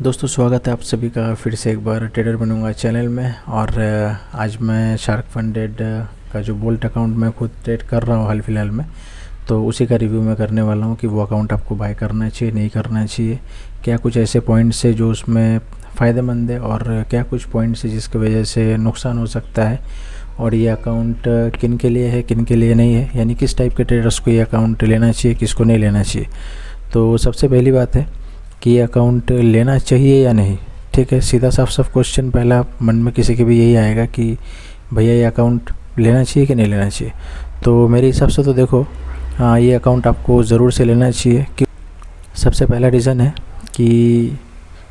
दोस्तों स्वागत है आप सभी का फिर से एक बार ट्रेडर बनूंगा चैनल में। और आज मैं शार्क फंडेड का जो बोल्ट अकाउंट मैं खुद ट्रेड कर रहा हूँ हाल फिलहाल में, तो उसी का रिव्यू मैं करने वाला हूँ कि वो अकाउंट आपको बाय करना चाहिए नहीं करना चाहिए, क्या कुछ ऐसे पॉइंट्स है जो उसमें फ़ायदेमंद है और क्या कुछ पॉइंट्स है जिसकी वजह से नुकसान हो सकता है, और ये अकाउंट किन के लिए है किन के लिए नहीं है, यानी किस टाइप के ट्रेडर्स को ये अकाउंट लेना चाहिए किसको नहीं लेना चाहिए। तो सबसे पहली बात है कि ये अकाउंट लेना चाहिए या नहीं। ठीक है, सीधा साफ क्वेश्चन पहला मन में किसी के भी यही आएगा कि भैया ये अकाउंट लेना चाहिए कि नहीं लेना चाहिए। तो मेरे हिसाब से तो देखो, ये अकाउंट आपको ज़रूर से लेना चाहिए कि सबसे पहला रीज़न है कि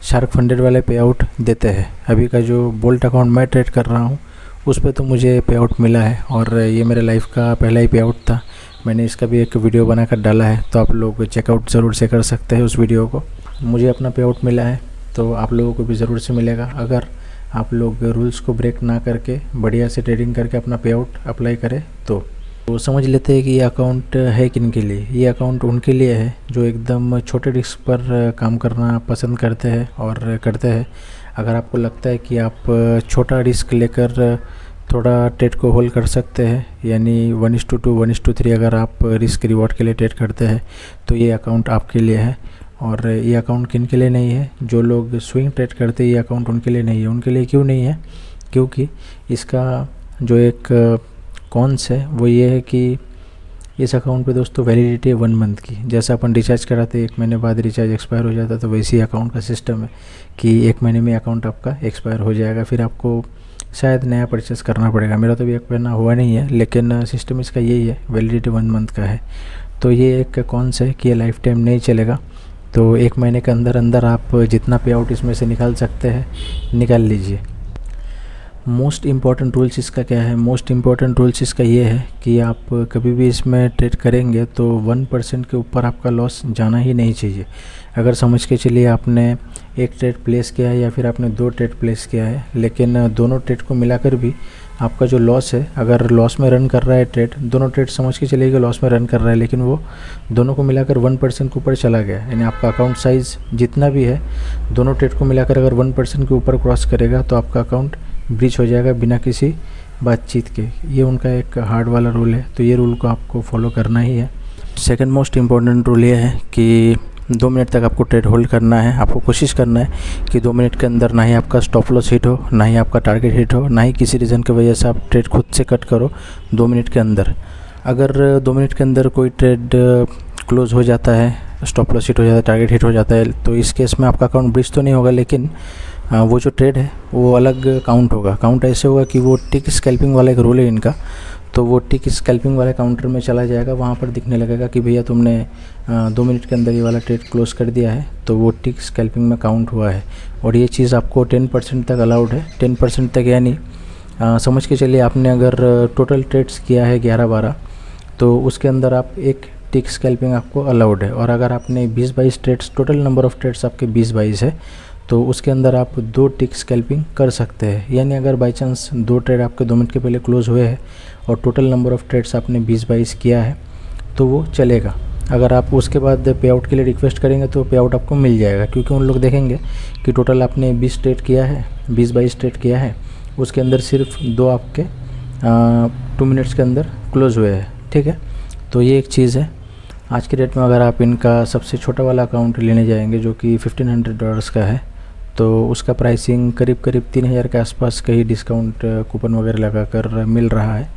शार्क फंडेड वाले पे आउट देते हैं। अभी का जो बोल्ट अकाउंट मैं ट्रेड कर रहा हूँ उस पर तो मुझे पे आउट मिला है और ये मेरे लाइफ का पहला ही पे आउट था। मैंने इसका भी एक वीडियो बनाकर डाला है, तो आप लोग चेकआउट ज़रूर से कर सकते हैं उस वीडियो को। मुझे अपना पे आउट मिला है तो आप लोगों को भी ज़रूर से मिलेगा, अगर आप लोग रूल्स को ब्रेक ना करके बढ़िया से ट्रेडिंग करके अपना पे आउट अप्लाई करें। तो समझ लेते हैं कि ये अकाउंट है किन के लिए। ये अकाउंट उनके लिए है जो एकदम छोटे रिस्क पर काम करना पसंद करते हैं और करते हैं। अगर आपको लगता है कि आप छोटा रिस्क लेकर थोड़ा ट्रेड को होल्ड कर सकते हैं, यानी 1:2 1:3 अगर आप रिस्क रिवॉर्ड के लिए ट्रेड करते हैं तो ये अकाउंट आपके लिए है। और ये अकाउंट किन के लिए नहीं है? जो लोग स्विंग ट्रेड करते हैं ये अकाउंट उनके लिए नहीं है। उनके लिए क्यों नहीं है? क्योंकि इसका जो एक कॉन्स है वो ये है कि इस अकाउंट पे दोस्तों वैलिडिटी है 1 मंथ की। जैसे अपन रिचार्ज कराते 1 महीने बाद रिचार्ज एक्सपायर हो जाता, तो वैसे ही अकाउंट का सिस्टम है कि 1 महीने में अकाउंट आपका एक्सपायर हो जाएगा, फिर आपको शायद नया परचेस करना पड़ेगा। मेरा तो भी 1 महीना हुआ नहीं है, लेकिन सिस्टम इसका यही है, वैलिडिटी 1 मंथ का है। तो ये एक कॉन्स है कि ये लाइफ टाइम नहीं चलेगा। तो 1 महीने के अंदर अंदर आप जितना पे आउट इसमें से निकाल सकते हैं निकाल लीजिए। मोस्ट इम्पॉर्टेंट रूल्स इसका क्या है? मोस्ट इम्पॉर्टेंट रूल्स इसका ये है कि आप कभी भी इसमें ट्रेड करेंगे तो 1% के ऊपर आपका लॉस जाना ही नहीं चाहिए। अगर समझ के चलिए आपने एक ट्रेड प्लेस किया है या फिर आपने 2 ट्रेड प्लेस किया है, लेकिन दोनों ट्रेड को मिलाकर भी आपका जो लॉस है, अगर लॉस में रन कर रहा है ट्रेड, दोनों ट्रेड समझ के चलिए कि लॉस में रन कर रहा है, लेकिन वो दोनों को मिलाकर 1% के ऊपर चला गया, यानी आपका अकाउंट साइज़ जितना भी है दोनों ट्रेड को मिलाकर अगर 1% के ऊपर क्रॉस करेगा तो आपका अकाउंट ब्रीच हो जाएगा बिना किसी बातचीत के। ये उनका एक हार्ड वाला रूल है, तो ये रूल को आपको फॉलो करना ही है। सेकंड मोस्ट इम्पॉर्टेंट रूल ये है कि 2 मिनट तक आपको ट्रेड होल्ड करना है। आपको कोशिश करना है कि 2 मिनट के अंदर ना ही आपका स्टॉप लॉस हिट हो, ना ही आपका टारगेट हिट हो, ना ही किसी रीज़न की वजह से आप ट्रेड खुद से कट करो 2 मिनट के अंदर। अगर 2 मिनट के अंदर कोई ट्रेड क्लोज हो जाता है, स्टॉप लॉस हिट हो जाता है, टारगेट हिट हो जाता है, तो इस केस में आपका अकाउंट ब्रीच तो नहीं होगा, लेकिन वो जो ट्रेड है वो अलग काउंट होगा। काउंट ऐसे होगा कि वो टिक स्कैल्पिंग वाला एक रूल है इनका, तो वो टिक स्कैल्पिंग वाले काउंटर में चला जाएगा। वहाँ पर दिखने लगेगा कि भैया तुमने 2 मिनट के अंदर ये वाला ट्रेड क्लोज कर दिया है, तो वो टिक स्कैल्पिंग में काउंट हुआ है। और ये चीज़ आपको 10% तक अलाउड है। 10% तक यानी समझ के चलिए आपने अगर टोटल ट्रेड्स किया है 11-12, तो उसके अंदर आप एक टिक स्कैल्पिंग आपको अलाउड है। और अगर आपने 20-22 trades, total number of trades आपके 20-22 है, तो उसके अंदर आप 2 टिक स्कैल्पिंग कर सकते हैं। यानी अगर बाई चांस 2 ट्रेड आपके 2 मिनट के पहले क्लोज हुए हैं और टोटल नंबर ऑफ़ ट्रेड्स आपने 20-22 किया है तो वो चलेगा। अगर आप उसके बाद पे आउट के लिए रिक्वेस्ट करेंगे तो पे आउट आपको मिल जाएगा, क्योंकि उन लोग देखेंगे कि टोटल आपने 20 ट्रेड किया है, 20-22 ट्रेड किया है, उसके अंदर सिर्फ 2 आपके 2 मिनट्स के अंदर क्लोज हुए हैं। ठीक है, तो ये एक चीज़ है। आज के डेट में अगर आप इनका सबसे छोटा वाला अकाउंट लेने जाएंगे जो कि $1500 का है, तो उसका प्राइसिंग करीब 3000 के आसपास कहीं डिस्काउंट कूपन वगैरह लगाकर मिल रहा है।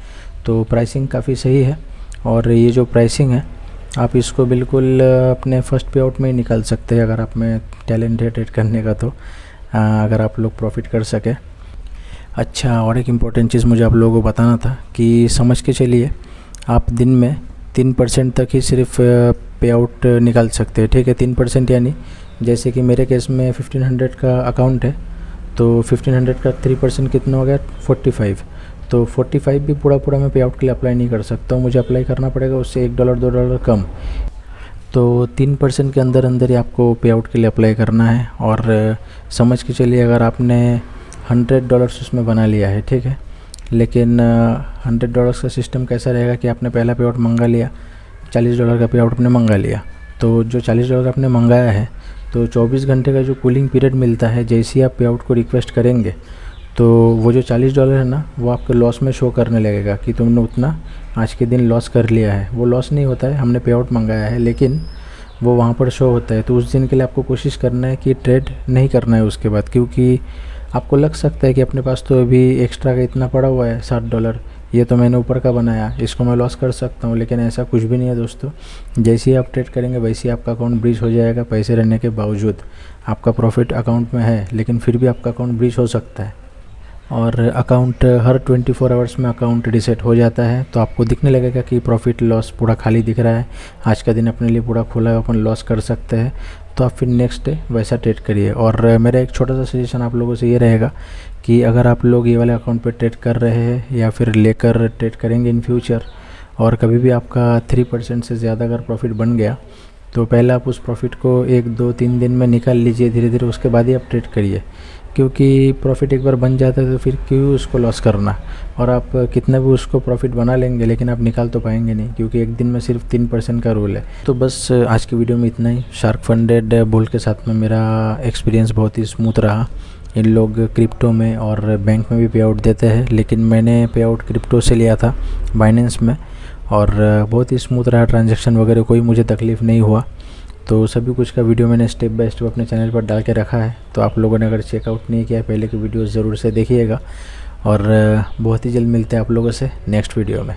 तो प्राइसिंग काफ़ी सही है, और ये जो प्राइसिंग है आप इसको बिल्कुल अपने फर्स्ट पे आउट में ही निकाल सकते हैं अगर आप में टैलेंट है ट्रेड करने का, तो अगर आप लोग प्रॉफिट कर सके। अच्छा, और एक इम्पॉर्टेंट चीज़ मुझे आप लोगों को बताना था कि समझ के चलिए आप दिन में 3% तक ही सिर्फ पे आउट निकाल सकते हैं। ठीक है, 3% यानी जैसे कि मेरे केस में 1500 का अकाउंट है, तो 1500 का 3% कितना हो गया? 45। तो 45 भी पूरा मैं पे आउट के लिए अप्लाई नहीं कर सकता हूँ, मुझे अप्लाई करना पड़ेगा उससे $1 $2 कम। तो 3% के अंदर अंदर ही आपको पे आउट के लिए अप्लाई करना है। और समझ के चलिए अगर आपने $100 उसमें बना लिया है, ठीक है, लेकिन $100 का सिस्टम कैसा रहेगा कि आपने पहला पे आउट मंगा लिया, $40 का पे आउट आपने मंगा लिया, तो जो $40 आपने मंगाया है तो 24 घंटे का जो कूलिंग पीरियड मिलता है, जैसे ही आप पे आउट को रिक्वेस्ट करेंगे तो वो जो $40 है ना, वो आपके लॉस में शो करने लगेगा कि तुमने उतना आज के दिन लॉस कर लिया है। वो लॉस नहीं होता है, हमने पे आउट मंगाया है, लेकिन वो वहाँ पर शो होता है। तो उस दिन के लिए आपको कोशिश करना है कि ट्रेड नहीं करना है उसके बाद, क्योंकि आपको लग सकता है कि अपने पास तो अभी एक्स्ट्रा का इतना पड़ा हुआ है $60, ये तो मैंने ऊपर का बनाया, इसको मैं लॉस कर सकता हूँ। लेकिन ऐसा कुछ भी नहीं है दोस्तों। जैसे ही आप ट्रेड करेंगे वैसे ही आपका अकाउंट ब्रीच हो जाएगा। पैसे रहने के बावजूद आपका प्रॉफिट अकाउंट में है, लेकिन फिर भी आपका अकाउंट ब्रीच हो सकता है। और अकाउंट हर 24 आवर्स में अकाउंट रीसेट हो जाता है। तो आपको दिखने लगेगा कि प्रॉफिट लॉस पूरा खाली दिख रहा है, आज का दिन अपने लिए पूरा खुला है, अपन लॉस कर सकते हैं। तो आप फिर नेक्स्ट डे वैसा ट्रेड करिए। और मेरा एक छोटा सा सजेशन आप लोगों से ये रहेगा कि अगर आप लोग ये वाले अकाउंट पे ट्रेड कर रहे हैं या फिर लेकर ट्रेड करेंगे इन फ्यूचर, और कभी भी आपका 3% से ज़्यादा अगर प्रॉफिट बन गया, तो पहले आप उस प्रॉफिट को 1-2-3 दिन में निकाल लीजिए धीरे धीरे, उसके बाद ही आप ट्रेड करिए। क्योंकि प्रॉफिट एक बार बन जाता है तो फिर क्यों उसको लॉस करना। और आप कितना भी उसको प्रॉफिट बना लेंगे, लेकिन आप निकाल तो पाएंगे नहीं, क्योंकि एक दिन में सिर्फ 3% का रूल है। तो बस आज की वीडियो में इतना ही। शार्क फंडेड बुल के साथ में मेरा एक्सपीरियंस बहुत ही स्मूथ रहा। इन लोग क्रिप्टो में और बैंक में भी पे आउट देते हैं, लेकिन मैंने पे आउट क्रिप्टो से लिया था, बाइनेंस में, और बहुत ही स्मूथ रहा ट्रांजैक्शन वगैरह, कोई मुझे तकलीफ़ नहीं हुआ। तो सभी कुछ का वीडियो मैंने स्टेप बाय स्टेप अपने चैनल पर डाल के रखा है। तो आप लोगों ने अगर चेकआउट नहीं किया पहले की वीडियोस ज़रूर से देखिएगा। और बहुत ही जल्द मिलते हैं आप लोगों से नेक्स्ट वीडियो में।